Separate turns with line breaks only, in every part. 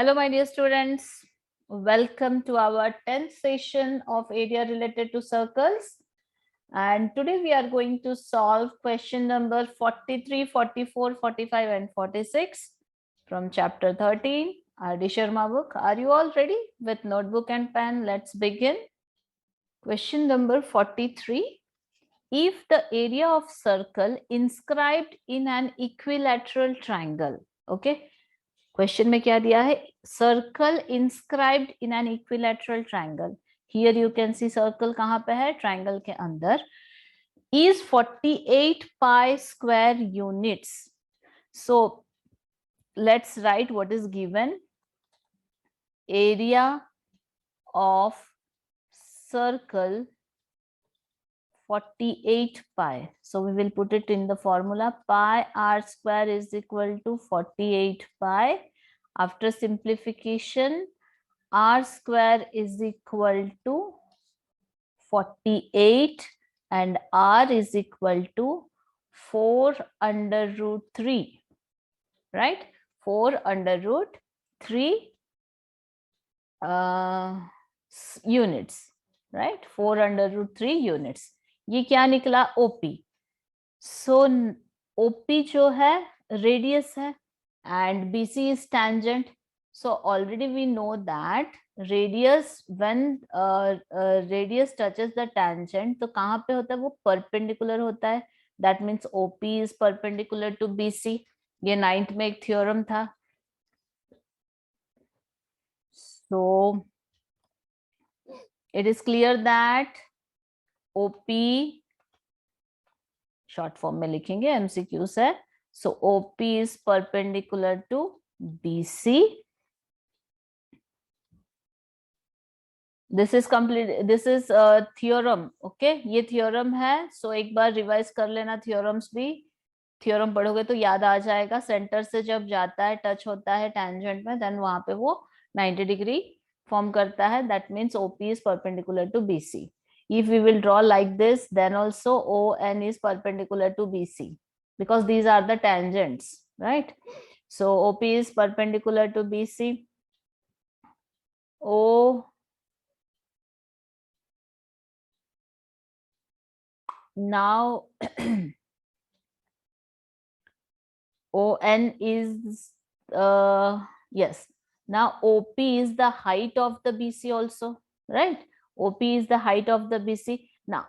Hello, my dear students. Welcome to our 10th session of area related to circles. And today we are going to solve question number 43, 44, 45 and 46 from chapter 13, R.D. Sharma book. Are you all ready with notebook and pen? Let's begin. Question number 43. If the area of circle inscribed in an equilateral triangle, okay, question में क्या दिया है? Circle inscribed in an equilateral triangle. Here you can see circle कहां पे है? Triangle के अंदर. Is 48 pi square units. So let's write what is given. Area of circle 48 pi. So we will put it in the formula. Pi r square is equal to 48 pi. After simplification, r square is equal to 48 and r is equal to 4 under root 3. Right? 4 under root 3 units. Right? 4 under root 3 units. ये क्या निकला? OP. सो OP जो है radius है and BC is tangent. So already we know that radius when radius touches the tangent तो कहाँ पे होता है? वो परपेंडिकुलर होता है. That means OP is perpendicular to BC. ये 9th में एक थ्योरम था. So it is clear that OP short form में लिखेंगे, एमसीक्यू से. सो OP is perpendicular to BC. This is complete. This is a theorem. Okay, ये theorem है. So एक बार रिवाइज कर लेना theorems भी. Theorem पढ़ोगे तो याद आ जाएगा. सेंटर से जब जाता है, टच होता है टेंजेंट में, देन वहां पे वो 90 डिग्री फॉर्म करता है. That means OP is perpendicular to BC. If we will draw like this, then also ON is perpendicular to BC because these are the tangents, right? So OP is perpendicular to BC. O now ON is yes. Now OP is the height of the BC also, right? OP is the height of the BC. Now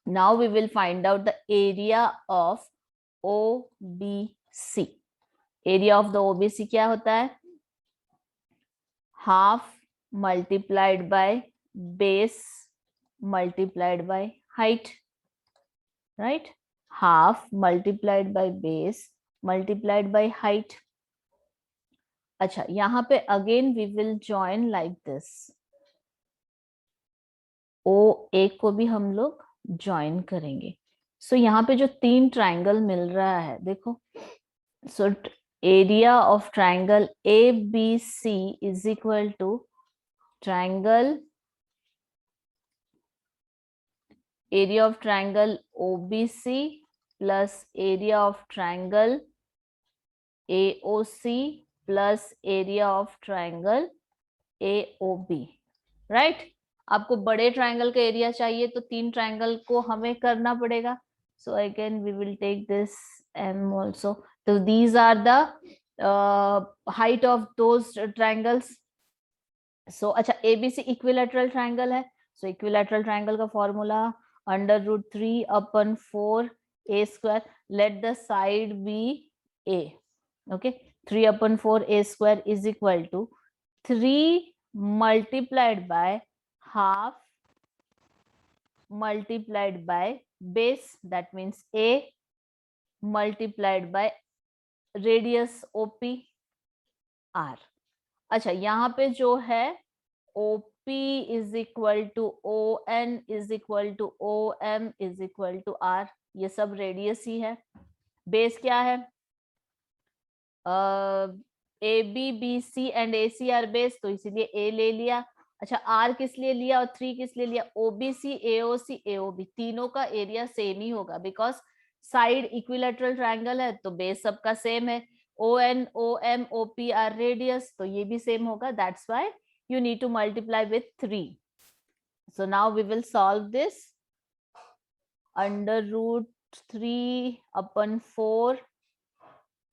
now we will find out the area of OBC. Area of the OBC क्या होता है? Half multiplied by base multiplied by height, right? Half multiplied by base multiplied by height. अच्छा, यहाँ पे again we will join like this. OA को भी हम लोग ज्वाइन करेंगे. सो यहाँ पे जो 3 ट्रायंगल मिल रहा है, देखो. So area of triangle ABC is equal to triangle area of triangle OBC plus area of triangle AOC plus area of triangle AOB. Right? आपको बड़े ट्रायंगल का एरिया चाहिए तो 3 ट्रायंगल को हमें करना पड़ेगा. So again we will take this M also. So these are the height of those triangles. So अच्छा, ABC equilateral triangle है. So equilateral triangle का formula under root 3 upon 4 A square. Let the side be A. Okay, 3 upon 4 A square is equal to 3 multiplied by half multiplied by base, that means A, multiplied by radius OP R. अच्छा, यहाँ पे जो है OP is equal to ON is equal to OM is equal to R. ये सब radius ही है. Base क्या है? AB, BC and AC are base, तो इसीलिए A ले लिया. अच्छा, R किस लिए लिया और 3 किस लिए लिया? OBC, AOC, AOB तीनों का एरिया सेम ही होगा बिकॉज साइड इक्विलैटरल ट्रायंगल है तो बेस सबका सेम है. ON, OM, OP are radius, तो ये भी same होगा. That's why you need to multiply with 3. So now we will solve this. Under root 3 upon 4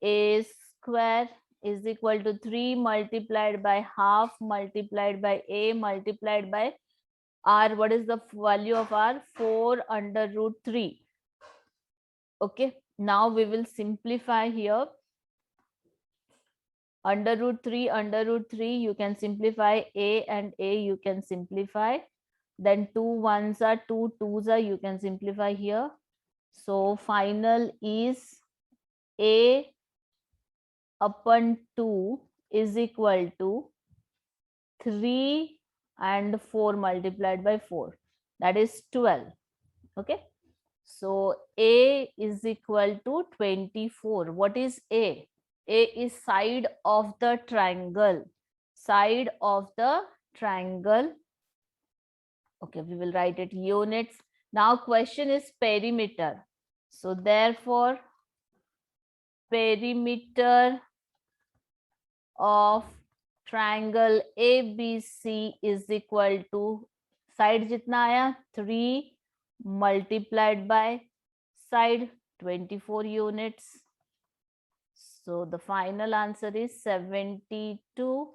a square is equal to 3 multiplied by half multiplied by a multiplied by r. What is the value of r? 4 under root 3. Okay, now we will simplify here. Under root 3, you can simplify a and a, you can simplify. Then 2 ones are 2, 2s are, you can simplify here. So final is a upon 2 is equal to 3 and 4 multiplied by 4. That is 12. Okay. So a is equal to 24. What is a? A is side of the triangle. Side of the triangle. Okay, we will write it units. Now question is perimeter. So therefore, perimeter of triangle ABC is equal to, side जितना आया 3 multiplied by side 24 units. So the final answer is 72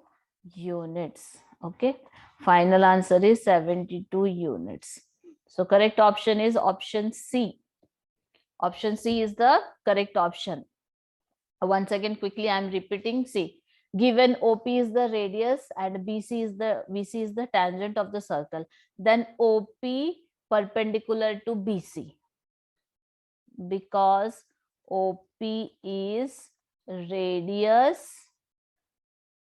units. Okay, final answer is 72 units. So correct option is option C. Option C is the correct option. Once again, quickly I am repeating. See, given OP is the radius and VC is the tangent of the circle, then OP perpendicular to BC, because OP is radius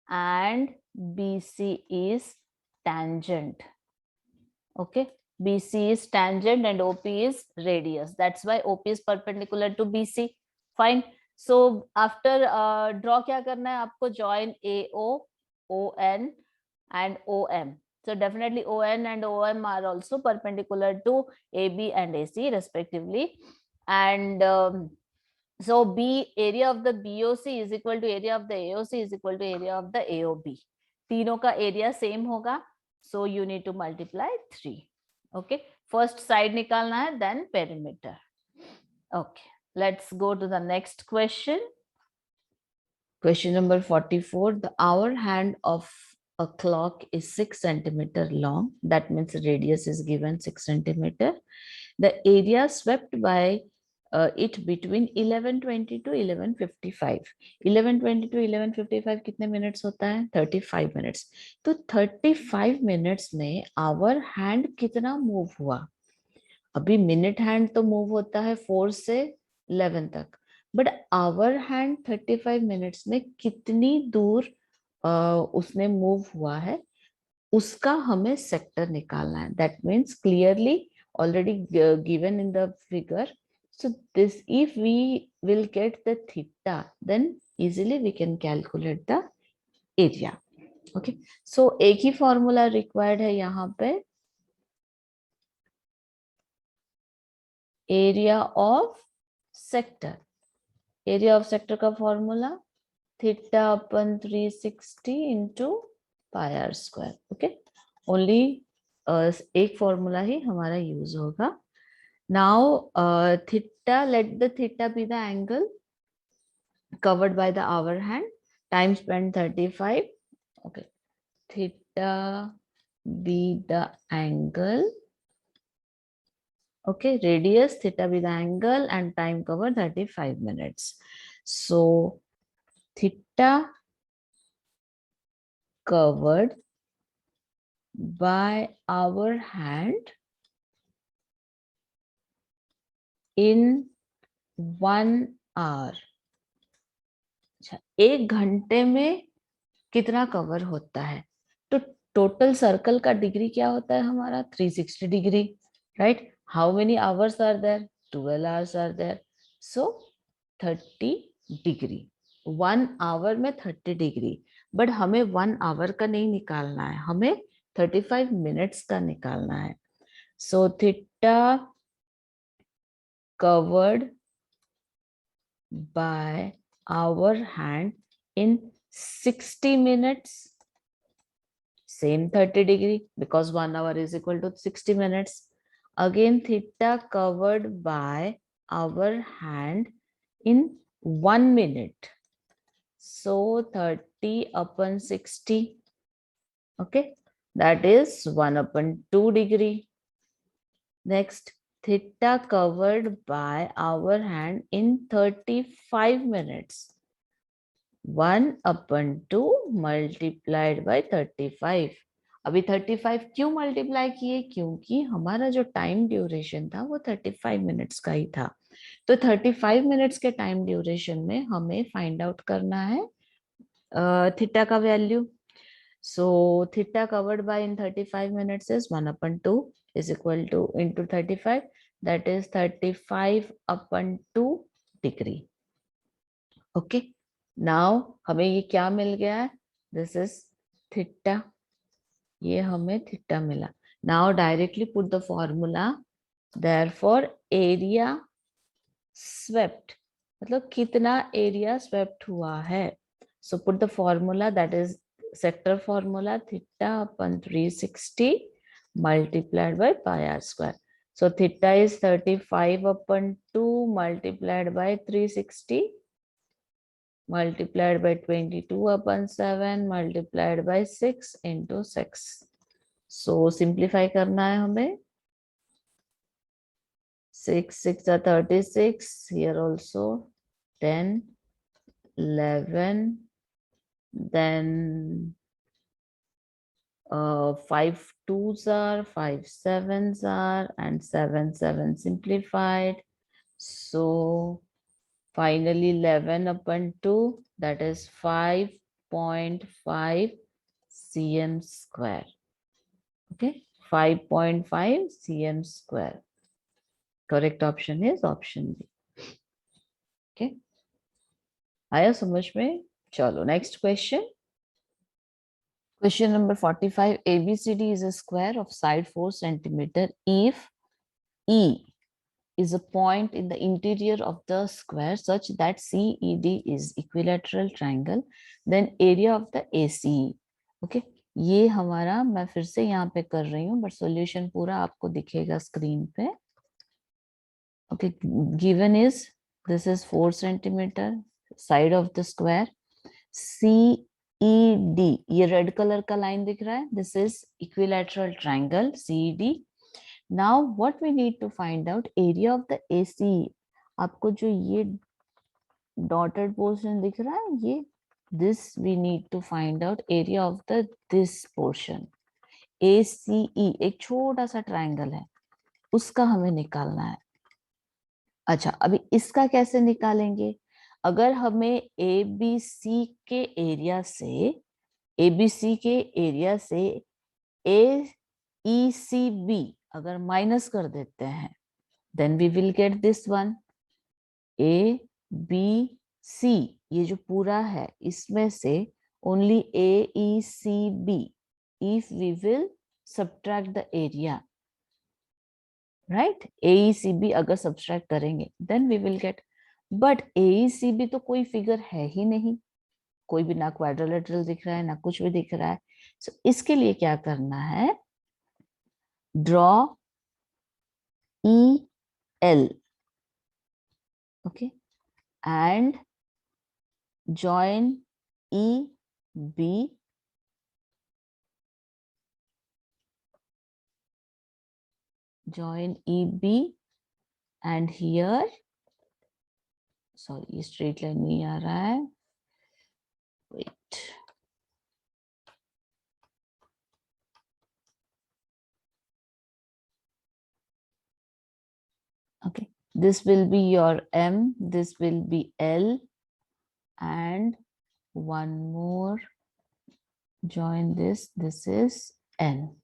and BC is tangent. Okay, BC is tangent and OP is radius. That's why OP is perpendicular to BC. Fine. So after draw क्या करना है आपको? Join AO, ON and OM. So definitely ON and OM are also perpendicular to AB and AC respectively. And so B, area of the BOC is equal to area of the AOC is equal to area of the AOB. तीनों का area same होगा. So you need to multiply 3. Okay. First side निकालना है, then perimeter. Okay. Let's go to the next question. Question number 44. The hour hand of a clock is 6 centimeter long. That means radius is given 6 centimeter. The area swept by it between 11:20 to 11:55. 11:20 to 11:55 कितने minutes होता है? 35 minutes. तो 35 minutes में hour hand कितना move हुआ? अभी minute hand तो move होता है 4 से 11 तक, बट आवर हैंड 35 मिनट्स में कितनी दूर उसने मूव हुआ है, उसका हमें सेक्टर निकालना है. That means clearly already given in the figure. So this, if we will get the theta, then easily we can calculate the area. Okay, so एक ही फॉर्मूला रिक्वायर्ड है यहाँ पे. Area of sector, area of sector का formula theta upon 360 into pi r square. Okay, only एक formula ही हमारा use होगा. Now theta, let the theta be the angle covered by the hour hand, time spent 35. Okay, theta be the angle. Okay, radius, theta be the angle, and time covered 35 minutes. So theta covered by our hand in 1 hour. एक घंटे में कितना cover होता है? तो total circle का degree क्या होता है हमारा? 360 degree, right? How many hours are there? 12 hours are there. So 30 degree. 1 hour में 30 डिग्री, बट हमें 1 आवर का नहीं निकालना है, हमें 35 मिनट्स का निकालना है. So theta covered by our hand in 60 minutes. Same 30 degree because 1 hour is equal to 60 minutes. Again, theta covered by our hand in 1 minute. So 30 upon 60. Okay, that is 1 upon 2 degree. Next, theta covered by our hand in 35 minutes. 1 upon 2 multiplied by 35. अभी 35 क्यों multiply किए? क्योंकि हमारा जो time duration था वो 35 minutes का ही था. तो 35 मिनट्स के टाइम ड्यूरेशन में हमें फाइंड आउट करना है थीटा का value. So theta covered by in 35 minutes is 1 upon 2 is equal to into 35, that is 35 upon 2 degree. Okay, now हमें ये क्या मिल गया है? This is theta. ये हमें theta मिला. Now directly put the formula. Therefore area swept, मतलब कितना area swept हुआ है. So put the formula, that is sector formula, theta upon 360 multiplied by pi r square. So theta is 35 upon 2 multiplied by 360 multiplied by 22 upon 7 multiplied by 6 into 6. So simplify करना है हमें. 6 6 are 36. Here also 10, 11. Then 5 2s are, 5 7s are, and 7 7 simplified. So finally 11 upon 2, that is 5.5 cm square. Okay, 5.5 cm square. Correct option is option B. Okay, आया समझ में? चलो next question. Question number 45. ABCD is a square of side 4 centimeter if E is a point in the interior of the square such that CED is equilateral triangle, then area of the ACE. Okay, ये हमारा, मैं फिर से यहाँ पे कर रही हूँ, but solution पूरा आपको दिखेगा स्क्रीन पे. Okay, given is this is 4 centimeter side of the square. CED, ये रेड कलर का लाइन दिख रहा है, this is equilateral triangle CED. Now what we need to find out area of the ACE. आपको जो ये dotted portion दिख रहा है, ये this we need to find out area of the this portion. ACE एक छोटा सा ट्रायंगल है, उसका हमें निकालना है. अच्छा, अभी इसका कैसे निकालेंगे? अगर हमें ABC के एरिया से AECB अगर माइनस कर देते हैं, then we will get this one. ABC ये जो पूरा है इसमें से only AECB if we will subtract the area, right? AECB अगर subtract करेंगे then we will get, but AECB तो कोई फिगर है ही नहीं, कोई भी ना क्वाड्रिलेटरल दिख रहा है ना कुछ भी दिख रहा है. So इसके लिए क्या करना है? Draw EL, okay, and join EB, and here, sorry ये straight line नहीं आ रहा है, wait, okay, this will be your M, this will be L, and one more, join this is N.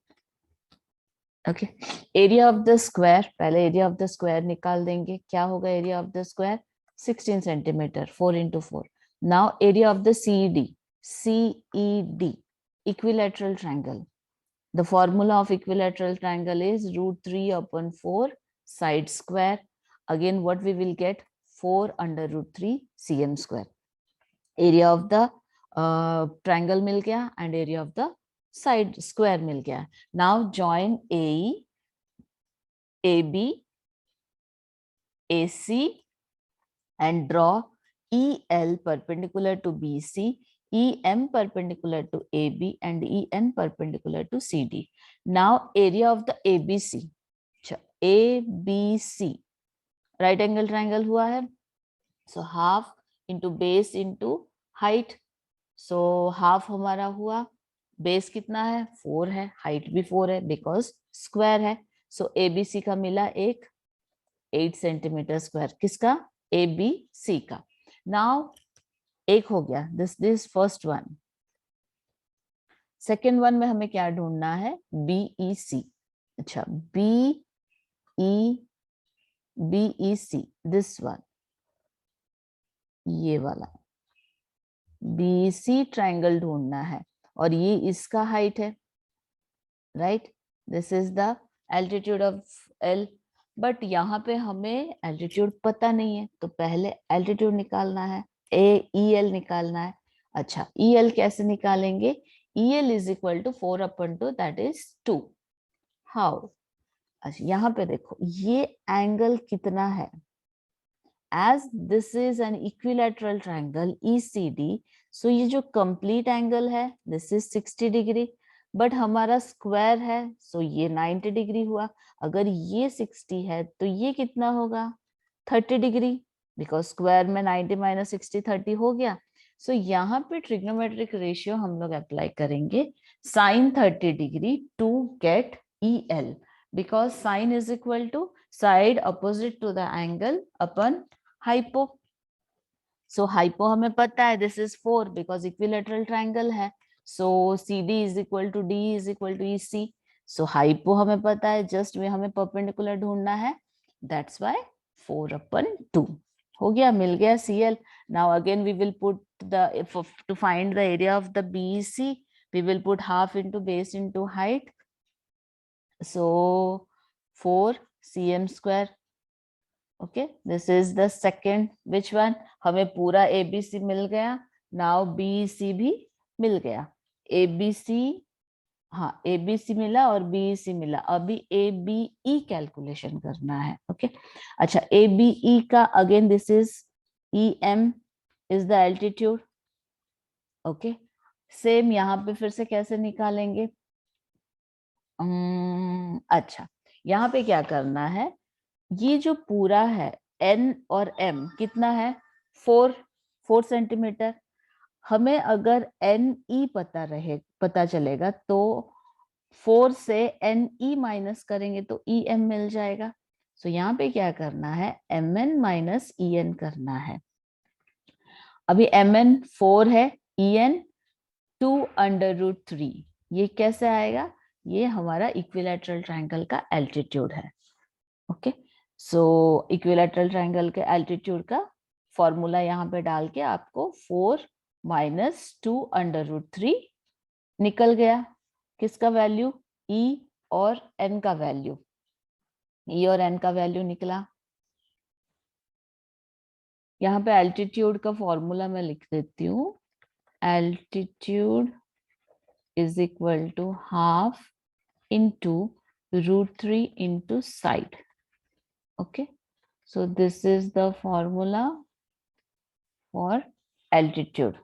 Okay, area of the square, पहले area of the square निकाल देंगे. क्या होगा area of the square? 16 centimeter, 4 into 4. Now area of the CED, equilateral triangle. The formula of equilateral triangle is √3 upon 4 side square. Again what we will get? 4 under √3 cm square. Area of the triangle मिल गया and area of the side square मिल गया. Now join AE, AB, AC and draw EL perpendicular to BC, EM perpendicular to AB and EN perpendicular to CD. Now area of the ABC. ABC right angle triangle हुआ है. So half into base into height. So half हमारा हुआ, base कितना है 4 है, height भी 4 है because square है. So ABC का मिला एक 8 सेंटीमीटर स्क्वायर. किसका? ABC का. नाउ एक हो गया, this first one. Second one में हमें क्या ढूंढना है? BEC. अच्छा, BEC दिस वन, ये वाला BC ट्रायंगल ढूंढना है और ये इसका हाइट है, right? This is the altitude of L. But यहाँ पे हमें एल्टीट्यूड पता नहीं है, तो पहले एल्टीट्यूड निकालना है, EL निकालना है. अच्छा, EL कैसे निकालेंगे? EL is equal to 4/2, that is 2. How? अच्छा, यहाँ पे देखो ये एंगल कितना है. As this is an equilateral triangle ECD, so ये जो complete angle है this is 60 डिग्री, बट हमारा स्क्वायर है so ये 90 डिग्री हुआ. अगर ये 60 है तो ये कितना होगा? 30 डिग्री, बिकॉज स्क्वायर में 90 माइनस 60 30 हो गया. सो यहाँ पे ट्रिग्नोमेट्रिक रेशियो हम लोग अप्लाई करेंगे sin 30 degree to get EL, because sin is equal to side opposite to the angle upon hypo. So hypo हमें पता है this is 4 because equilateral triangle है. So CD is equal to D is equal to EC. So hypo हमें पता है, just में हमें perpendicular ढूंढना है. That's why 4/2 हो गया, मिल गया CL. Now again we will put the, to find the area of the BEC, we will put half into base into height. So 4 cm square. Okay, this is the second. Which one? हमें पूरा ABC मिल गया. Now BEC भी मिल गया. ABC, हाँ ABC मिला और BEC मिला. अभी ABE कैलकुलेशन करना है. ओके, अच्छा ABE का again this is EM is the altitude. Okay, same यहाँ पे फिर से कैसे निकालेंगे? अच्छा, यहाँ पे क्या करना है, ये जो पूरा है N और M कितना है? 4 सेंटीमीटर. हमें अगर NE पता चलेगा तो 4 से NE माइनस करेंगे तो EM मिल जाएगा. सो यहाँ पे क्या करना है? MN माइनस EN करना है. अभी MN 4 है, EN 2/√3. ये कैसे आएगा? ये हमारा इक्विलैटरल ट्रायंगल का एल्टीट्यूड है. ओके, सो इक्विलैटरल ट्रायंगल के एल्टीट्यूड का फॉर्मूला यहाँ पे डाल के आपको 4 माइनस 2/√3 निकल गया. किसका वैल्यू? E और N का वैल्यू. E और N का वैल्यू निकला. यहाँ पे एल्टीट्यूड का फॉर्मूला मैं लिख देती हूँ. Altitude is equal to half into √3 into side. Okay, so this is the formula for altitude.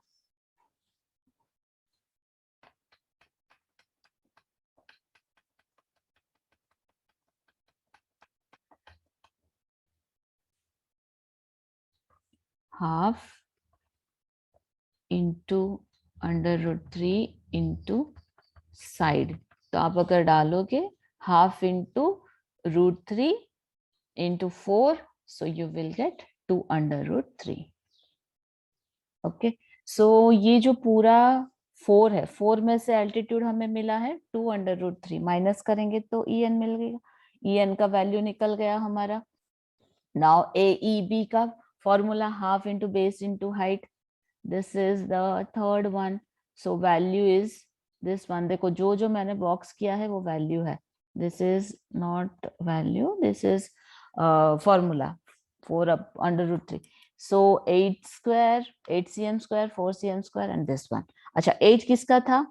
Half into √3 into side. तो आप अगर डालोगे half into √3 into 4, so you will get 2/√3. Okay, सो ये जो पूरा 4 है, 4 में से एल्टीट्यूड हमें मिला है 2/√3, माइनस करेंगे तो EN मिल गया. EN का वैल्यू निकल गया हमारा. नाउ AEB का formula half into base into height. This is the third one. So value is this one. देखो जो जो मैंने बॉक्स किया है वो वैल्यू है. This is not value, this is formula 4/√3. So 8 square, 8 cm square, 4 cm square and this one. अच्छा 8 किसका था?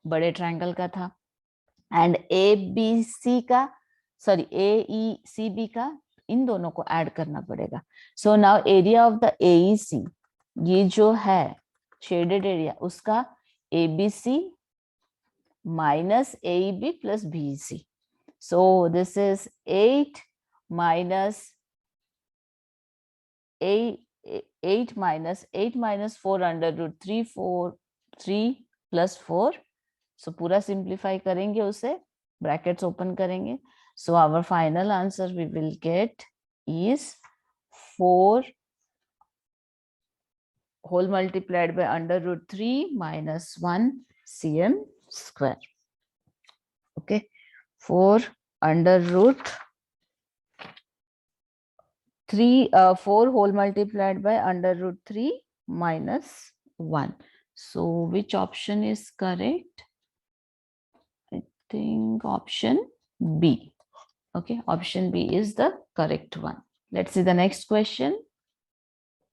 बड़े ट्रायंगल का था. एंड ABC का, सॉरी AECB का, इन दोनों को ऐड करना पड़ेगा. So now area of the AEC, ये जो है शेडेड एरिया, उसका ABC minus AEB plus BEC. So this is 8 minus 8 minus 4 under root 3, 3 plus 4. So पूरा simplify करेंगे उसे, brackets open करेंगे. So our final answer we will get is 4 whole multiplied by under root 3 minus 1 cm square. Okay, 4 under root 3, 4 whole multiplied by under root 3 minus 1. So which option is correct? I think option B. Okay, option B is the correct one. Let's see the next question.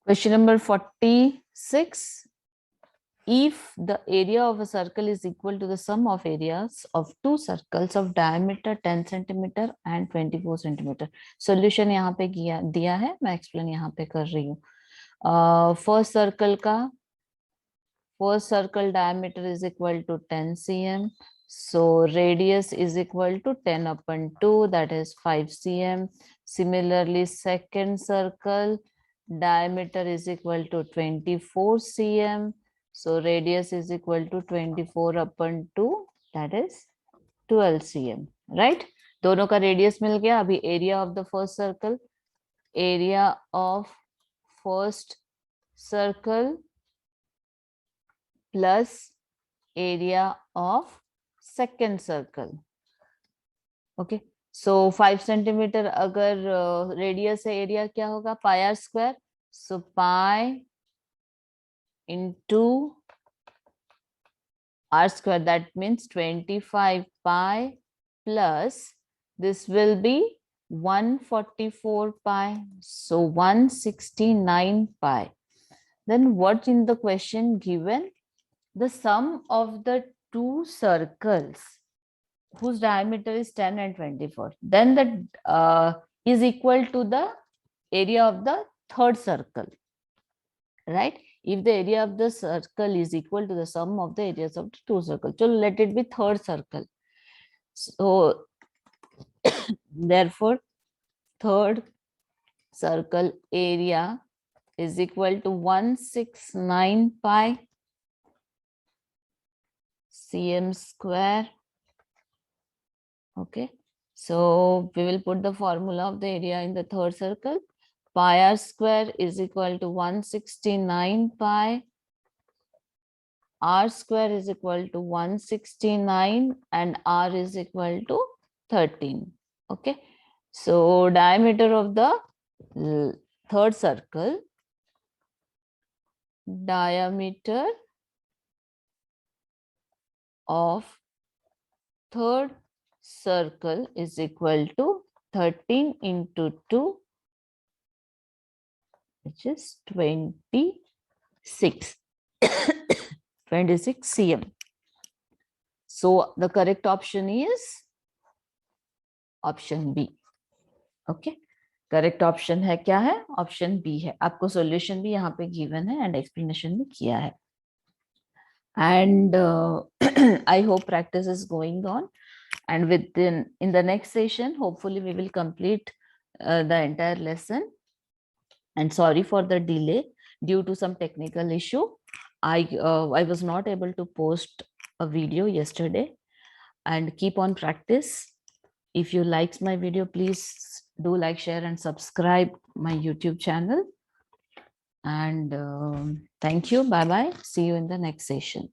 Question number 46. If the area of a circle is equal to the sum of areas of two circles of diameter 10 centimeter and 24 centimeter. Solution यहाँ पे दिया है, मैं explain यहाँ पे कर रही हूँ. First circle diameter is equal to 10 cm. So radius is equal to 10 upon 2, that is 5 cm. Similarly, second circle diameter is equal to 24 cm. So radius is equal to 24 upon 2, that is 12 cm, right? दोनों का radius मिल गया. अभी area of the first circle, area of first circle plus area of second circle. Okay, so 5 centimeter अगर radius है, area क्या होगा? Pi r square. So pi into r square, that means 25 pi plus this will be 144 pi, so 169 pi. Then what in the question given? The sum of the two circles whose diameter is 10 and 24, then that is equal to the area of the third circle, right? If the area of the circle is equal to the sum of the areas of the two circles, so let it be third circle. So therefore third circle area is equal to 169 pi cm square. Okay, so we will put the formula of the area in the third circle. Pi r square is equal to 169 pi. R square is equal to 169 and R is equal to 13. Okay, so diameter of the third circle, diameter of third circle is equal to 13 into 2, which is 26. 26 cm. So the correct option is option B. Okay, correct option है क्या है? Option B है. आपको solution भी यहाँ पे given है and explanation भी किया है. And I hope practice is going on. And in the next session, hopefully we will complete the entire lesson. And sorry for the delay due to some technical issue. I was not able to post a video yesterday. And keep on practice. If you liked my video, please do like, share and subscribe my YouTube channel. And thank you. Bye-bye. See you in the next session.